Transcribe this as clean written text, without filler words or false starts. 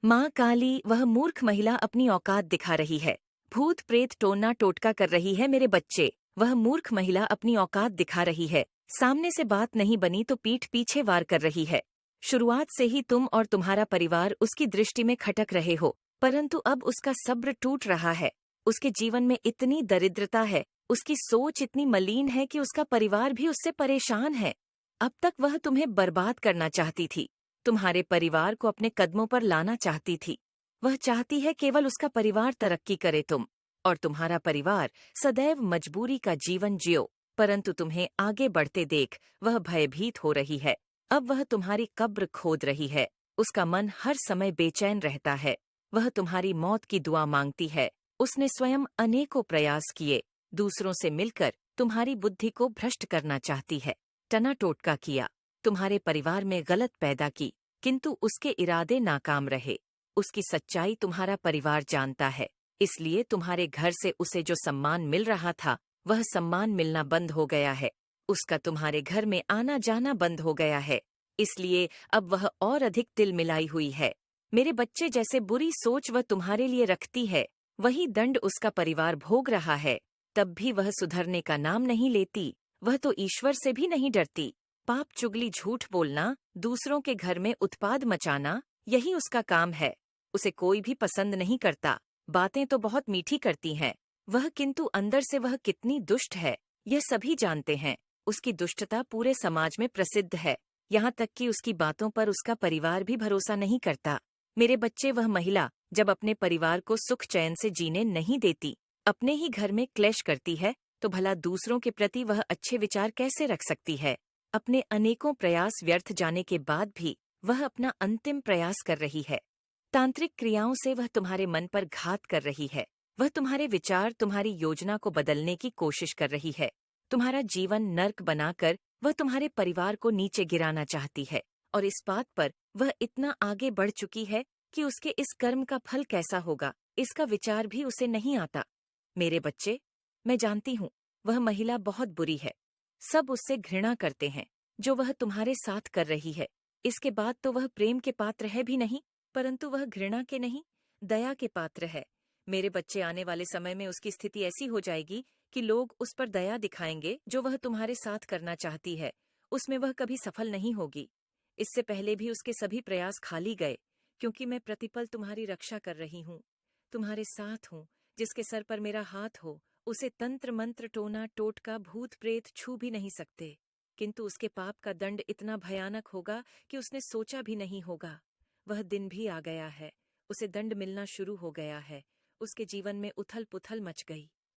माँ काली, वह मूर्ख महिला अपनी औकात दिखा रही है। भूत प्रेत टोना टोटका कर रही है मेरे बच्चे। वह मूर्ख महिला अपनी औकात दिखा रही है। सामने से बात नहीं बनी तो पीठ पीछे वार कर रही है। शुरुआत से ही तुम और तुम्हारा परिवार उसकी दृष्टि में खटक रहे हो, परंतु अब उसका सब्र टूट रहा है। उसके जीवन में इतनी दरिद्रता है, उसकी सोच इतनी मलिन है कि उसका परिवार भी उससे परेशान है। अब तक वह तुम्हें बर्बाद करना चाहती थी, तुम्हारे परिवार को अपने कदमों पर लाना चाहती थी। वह चाहती है केवल उसका परिवार तरक्की करे, तुम और तुम्हारा परिवार सदैव मजबूरी का जीवन जियो। परंतु तुम्हें आगे बढ़ते देख वह भयभीत हो रही है। अब वह तुम्हारी कब्र खोद रही है। उसका मन हर समय बेचैन रहता है। वह तुम्हारी मौत की दुआ मांगती है। उसने स्वयं अनेकों प्रयास किए, दूसरों से मिलकर तुम्हारी बुद्धि को भ्रष्ट करना चाहती है। टना टोटका किया, तुम्हारे परिवार में गलत पैदा की, किंतु उसके इरादे नाकाम रहे। उसकी सच्चाई तुम्हारा परिवार जानता है, इसलिए तुम्हारे घर से उसे जो सम्मान मिल रहा था, वह सम्मान मिलना बंद हो गया है। उसका तुम्हारे घर में आना जाना बंद हो गया है, इसलिए अब वह और अधिक तिलमिलाई हुई है। मेरे बच्चे, जैसे बुरी सोच वह तुम्हारे लिए रखती है, वही दंड उसका परिवार भोग रहा है। तब भी वह सुधरने का नाम नहीं लेती। वह तो ईश्वर से भी नहीं डरती। पाप, चुगली, झूठ बोलना, दूसरों के घर में उत्पाद मचाना, यही उसका काम है। उसे कोई भी पसंद नहीं करता। बातें तो बहुत मीठी करती हैं वह, किंतु अंदर से वह कितनी दुष्ट है, यह सभी जानते हैं। उसकी दुष्टता पूरे समाज में प्रसिद्ध है, यहाँ तक कि उसकी बातों पर उसका परिवार भी भरोसा नहीं करता। मेरे बच्चे, वह महिला जब अपने परिवार को सुख चैन से जीने नहीं देती, अपने ही घर में क्लेश करती है, तो भला दूसरों के प्रति वह अच्छे विचार कैसे रख सकती है। अपने अनेकों प्रयास व्यर्थ जाने के बाद भी वह अपना अंतिम प्रयास कर रही है। तांत्रिक क्रियाओं से वह तुम्हारे मन पर घात कर रही है। वह तुम्हारे विचार, तुम्हारी योजना को बदलने की कोशिश कर रही है। तुम्हारा जीवन नर्क बनाकर वह तुम्हारे परिवार को नीचे गिराना चाहती है, और इस बात पर वह इतना आगे बढ़ चुकी है कि उसके इस कर्म का फल कैसा होगा, इसका विचार भी उसे नहीं आता। मेरे बच्चे, मैं जानती हूँ वह महिला बहुत बुरी है। सब उससे घृणा करते हैं, जो वह तुम्हारे साथ कर रही है। इसके बाद तो वह प्रेम के पात्र है भी नहीं, परंतु वह घृणा के नहीं, दया के पात्र है। मेरे बच्चे, आने वाले समय में उसकी स्थिति ऐसी हो जाएगी कि लोग उस पर दया दिखाएंगे। जो वह तुम्हारे साथ करना चाहती है, उसमें वह कभी सफल नहीं होगी। इससे पहले भी उसके सभी प्रयास खाली गए, क्योंकि मैं प्रतिपल तुम्हारी रक्षा कर रही हूँ, तुम्हारे साथ हूँ। जिसके सर पर मेरा हाथ हो, उसे तंत्र मंत्र, टोना टोटका, भूत प्रेत छू भी नहीं सकते। किंतु उसके पाप का दंड इतना भयानक होगा कि उसने सोचा भी नहीं होगा। वह दिन भी आ गया है, उसे दंड मिलना शुरू हो गया है। उसके जीवन में उथल पुथल मच गई।